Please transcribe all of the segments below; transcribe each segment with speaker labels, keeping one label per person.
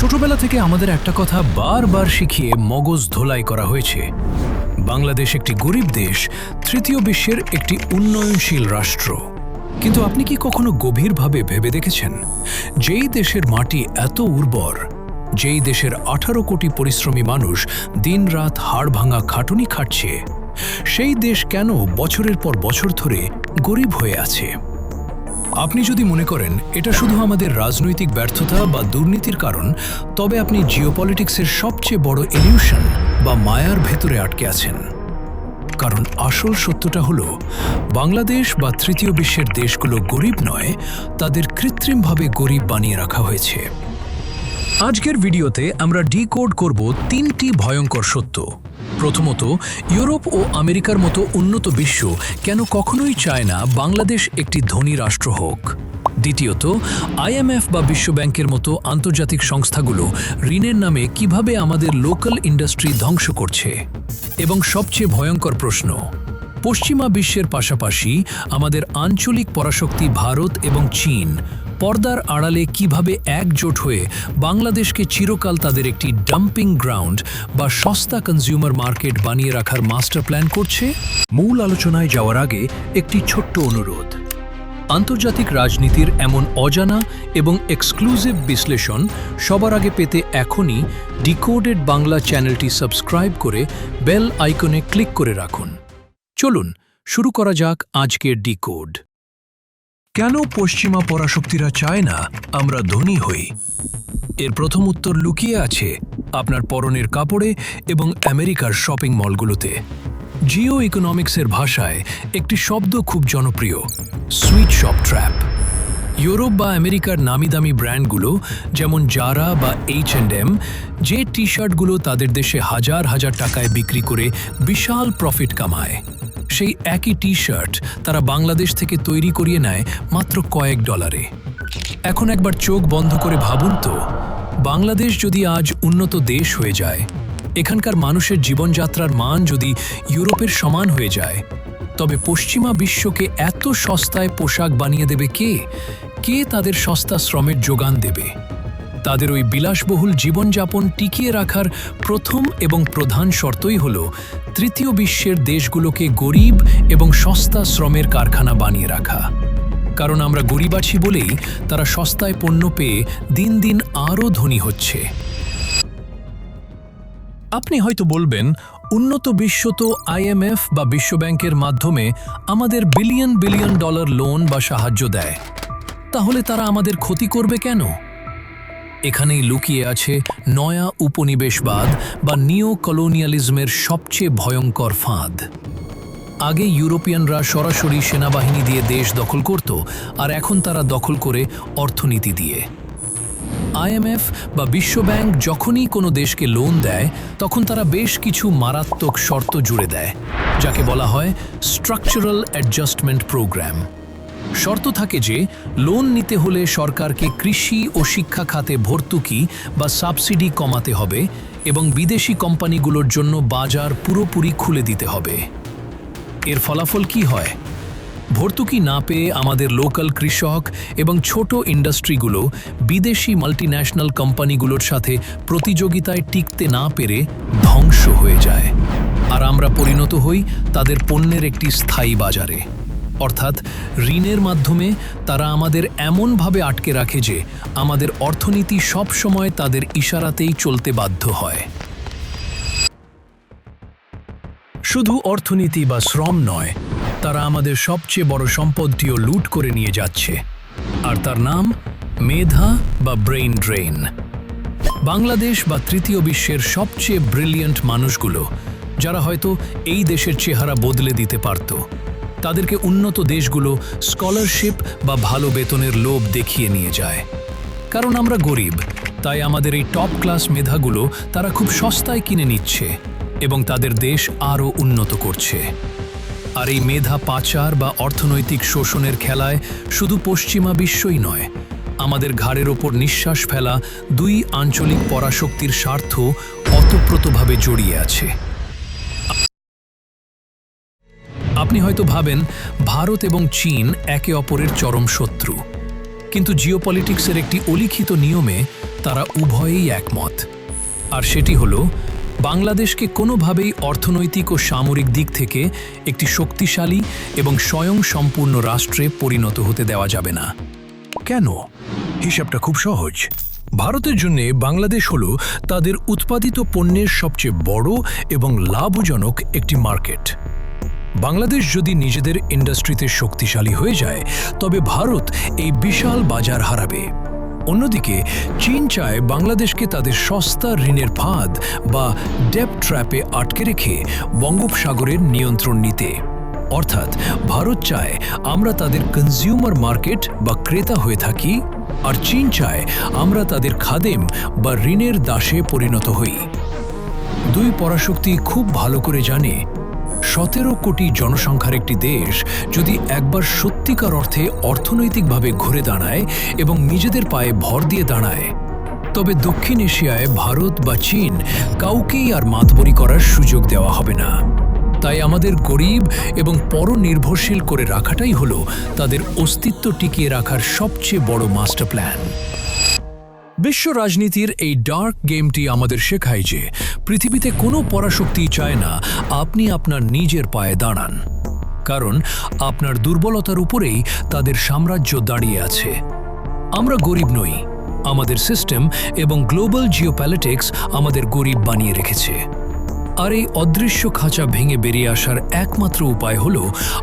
Speaker 1: ছোটবেলা থেকে আমাদের একটা কথা বারবার শিখিয়ে মগজ ধোলাই করা হয়েছে। বাংলাদেশ একটি গরিব দেশ, তৃতীয় বিশ্বের একটি উন্নয়নশীল রাষ্ট্র। কিন্তু আপনি কি কখনো গভীরভাবে ভেবে দেখেছেন, যেই দেশের মাটি এত উর্বর, যেই দেশের 18 কোটি পরিশ্রমী মানুষ দিনরাত হাড় ভাঙা খাটুনি খাটছে, সেই দেশ কেন বছরের পর বছর ধরে গরিব হয়ে আছে? আপনি যদি মনে করেন এটা শুধু আমাদের রাজনৈতিক ব্যর্থতা বা দুর্নীতির কারণ, তবে আপনি জিওপলিটিক্সের সবচেয়ে বড় ইলিউশন বা মায়ার ভেতরে আটকে আছেন। কারণ আসল সত্যটা হলো, বাংলাদেশ বা তৃতীয় বিশ্বের দেশগুলো গরিব নয়, তাদের কৃত্রিমভাবে গরিব বানিয়ে রাখা হয়েছে। আজকের ভিডিওতে আমরা ডিকোড করব 3টি ভয়ঙ্কর সত্য। প্রথমত, ইউরোপ ও আমেরিকার মতো উন্নত বিশ্ব কেন কখনোই চায় না বাংলাদেশ একটি ধনী রাষ্ট্র হোক। দ্বিতীয়ত, আইএমএফ বা বিশ্বব্যাংকের মতো আন্তর্জাতিক সংস্থাগুলো ঋণের নামে কিভাবে আমাদের লোকাল ইন্ডাস্ট্রি ধ্বংস করছে। এবং সবচেয়ে ভয়ঙ্কর প্রশ্ন, পশ্চিমা বিশ্বের পাশাপাশি আমাদের আঞ্চলিক পরাশক্তি ভারত এবং চীন পর্দার আড়ালে কিভাবে একজোট হয়ে বাংলাদেশকে চিরকাল তাদের একটি ডাম্পিং গ্রাউন্ড বা সস্তা কনজিউমার মার্কেট বানিয়ে রাখার মাস্টার প্ল্যান করছে। মূল আলোচনায় যাওয়ার আগে একটি ছোট্ট অনুরোধ। আন্তর্জাতিক রাজনীতির এমন অজানা এবং এক্সক্লুসিভ বিশ্লেষণ সবার আগে পেতে এখনই ডিকোডেড বাংলা চ্যানেলটি সাবস্ক্রাইব করে বেল আইকনে ক্লিক করে রাখুন। চলুন শুরু করা যাক আজকের ডিকোড। কেন পশ্চিমা পরাশক্তিরা চায় না আমরা ধনী হই? এর প্রথম উত্তর লুকিয়ে আছে আপনার পরনের কাপড়ে এবং আমেরিকার শপিং মলগুলোতে। জিও ইকোনমিক্সের ভাষায় একটি শব্দ খুব জনপ্রিয়, সুইট শপ ট্র্যাপ। ইউরোপ বা আমেরিকার নামিদামি ব্র্যান্ডগুলো যেমন জারা বা H&M, যে টি শার্টগুলো তাদের দেশে হাজার হাজার টাকায় বিক্রি করে বিশাল প্রফিট কামায়, সেই একই টি শার্ট তারা বাংলাদেশ থেকে তৈরি করিয়ে নেয় মাত্র কয়েক ডলারে। এখন একবার চোখ বন্ধ করে ভাবুন তো, বাংলাদেশ যদি আজ উন্নত দেশ হয়ে যায়, এখানকার মানুষের জীবনযাত্রার মান যদি ইউরোপের সমান হয়ে যায়, তবে পশ্চিমা বিশ্বকে এত সস্তায় পোশাক বানিয়ে দেবে কে? কে তাদের সস্তা শ্রমের যোগান দেবে? তাদের ওই বিলাসবহুল জীবনযাপন টিকিয়ে রাখার প্রথম এবং প্রধান শর্তই হল তৃতীয় বিশ্বের দেশগুলোকে গরিব এবং সস্তা শ্রমের কারখানা বানিয়ে রাখা। কারণ আমরা গরিব আছি বলেই তারা সস্তায় পণ্য পেয়ে দিন দিন আরও ধনী হচ্ছে। আপনি হয়তো বলবেন, উন্নত বিশ্ব তো আইএমএফ বা বিশ্বব্যাংকের মাধ্যমে আমাদের বিলিয়ন বিলিয়ন ডলার লোন বা সাহায্য দেয়, তাহলে তারা আমাদের ক্ষতি করবে কেন? এখানেই লুকিয়ে আছে নয়া উপনিবেশবাদ বা নিও কলোনিয়ালিজমের সবচেয়ে ভয়ঙ্কর ফাঁদ। আগে ইউরোপিয়ানরা সরাসরি সেনাবাহিনী দিয়ে দেশ দখল করত, আর এখন তারা দখল করে অর্থনীতি দিয়ে। আইএমএফ বা বিশ্বব্যাংক যখনই কোনো দেশকে লোন দেয়, তখন তারা বেশ কিছু মারাত্মক শর্ত জুড়ে দেয়, যাকে বলা হয় স্ট্রাকচারাল অ্যাডজাস্টমেন্ট প্রোগ্রাম। শর্ত থাকে যে লোন নিতে হলে সরকারকে কৃষি ও শিক্ষা খাতে ভর্তুকি বা সাবসিডি কমাতে হবে এবং বিদেশি কোম্পানিগুলোর জন্য বাজার পুরোপুরি খুলে দিতে হবে। এর ফলাফল কি হয়? ভর্তুকি না পেয়ে আমাদের লোকাল কৃষক এবং ছোট ইন্ডাস্ট্রিগুলো বিদেশি মাল্টিন্যাশনাল কোম্পানিগুলোর সাথে প্রতিযোগিতায় টিকতে না পেরে ধ্বংস হয়ে যায়, আর আমরা পরিণত হই তাদের পণ্যের একটি স্থায়ী বাজারে। অর্থাৎ ঋণের মাধ্যমে তারা আমাদের এমনভাবে আটকে রাখে যে আমাদের অর্থনীতি সবসময় তাদের ইশারাতেই চলতে বাধ্য হয়। শুধু অর্থনীতি বা শ্রম নয়, তারা আমাদের সবচেয়ে বড় সম্পদটিও লুট করে নিয়ে যাচ্ছে, আর তার নাম মেধা বা ব্রেইন ড্রেন। বাংলাদেশ বা তৃতীয় বিশ্বের সবচেয়ে ব্রিলিয়ান্ট মানুষগুলো, যারা হয়তো এই দেশের চেহারা বদলে দিতে পারত, তাদেরকে উন্নত দেশগুলো স্কলারশিপ বা ভালো বেতনের লোভ দেখিয়ে নিয়ে যায়। কারণ আমরা গরিব, তাই আমাদের এই টপ ক্লাস মেধাগুলো তারা খুব সস্তায় কিনে নিচ্ছে এবং তাদের দেশ আরও উন্নত করছে। আর এই মেধা পাচার বা অর্থনৈতিক শোষণের খেলায় শুধু পশ্চিমা বিশ্বই নয়, আমাদের ঘাড়ের ওপর নিঃশ্বাস ফেলা দুই আঞ্চলিক পরাশক্তির স্বার্থ ওতপ্রোতভাবে জড়িয়ে আছে। আপনি হয়তো ভাবেন ভারত এবং চীন একে অপরের চরম শত্রু, কিন্তু জিওপলিটিক্সের একটি অলিখিত নিয়মে তারা উভয়েই একমত, আর সেটি হলো বাংলাদেশকে কোনোভাবেই অর্থনৈতিক ও সামরিক দিক থেকে একটি শক্তিশালী এবং স্বয়ংসম্পূর্ণ রাষ্ট্রে পরিণত হতে দেওয়া যাবে না। কেন? হিসাবটা খুব সহজ। ভারতের জন্য বাংলাদেশ হল তাদের উৎপাদিত পণ্যের সবচেয়ে বড় এবং লাভজনক একটি মার্কেট। বাংলাদেশ যদি নিজেদের ইন্ডাস্ট্রিতে শক্তিশালী হয়ে যায়, তবে ভারত এই বিশাল বাজার হারাবে। অন্যদিকে চীন চায় বাংলাদেশকে তাদের সস্তা ঋণের ফাঁদ বা ডেপ ট্র্যাপে আটকে রেখে বঙ্গোপসাগরের নিয়ন্ত্রণ নিতে। অর্থাৎ ভারত চায় আমরা তাদের কনজিউমার মার্কেট বা ক্রেতা হয়ে থাকি, আর চীন চায় আমরা তাদের খাদেম বা ঋণের দাসে পরিণত হই। দুই পরাশক্তি খুব ভালো করে জানে 17 কোটি জনসংখ্যার একটি দেশ যদি একবার সত্যিকার অর্থে অর্থনৈতিকভাবে ঘুরে দাঁড়ায় এবং নিজেদের পায়ে ভর দিয়ে দাঁড়ায়, তবে দক্ষিণ এশিয়ায় ভারত বা চীন কাউকেই আর মাতবরি করার সুযোগ দেওয়া হবে না। তাই আমাদের গরিব এবং পরনির্ভরশীল করে রাখাটাই হলো তাদের অস্তিত্ব টিকিয়ে রাখার সবচেয়ে বড় মাস্টার প্ল্যান। বিশ্ব রাজনীতির এই ডার্ক গেমটি আমাদের শেখায় যে পৃথিবীতে কোনো পরাশক্তি চায় না আপনি আপনার নিজের পায়ে দাঁড়ান, কারণ আপনার দুর্বলতার উপরেই তাদের সাম্রাজ্য দাঁড়িয়ে আছে। আমরা গরিব নই, আমাদের সিস্টেম এবং গ্লোবাল জিওপলিটিক্স আমাদের গরিব বানিয়ে রেখেছে। আর এই অদৃশ্য খাঁচা ভেঙে বেরিয়ে আসার একমাত্র উপায় হল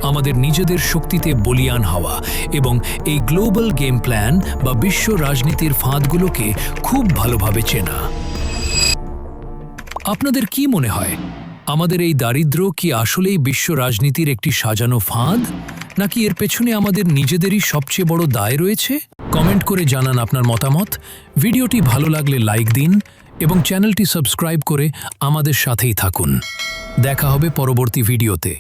Speaker 1: আমাদের নিজেদের শক্তিতে বলীয়ান হওয়া এবং এই গ্লোবাল গেম প্ল্যান বা বিশ্ব রাজনীতির ফাঁদগুলোকে খুব ভালোভাবে চেনা। আপনাদের কি মনে হয়, আমাদের এই দারিদ্র্য কি আসলেই বিশ্ব রাজনীতির একটি সাজানো ফাঁদ, নাকি এর পেছনে আমাদের নিজেদেরই সবচেয়ে বড় দায় রয়েছে? কমেন্ট করে জানান আপনার মতামত। ভিডিওটি ভালো লাগলে লাইক দিন এবং চ্যানেলটি সাবস্ক্রাইব করে আমাদের সাথেই থাকুন। দেখা হবে পরবর্তী ভিডিওতে।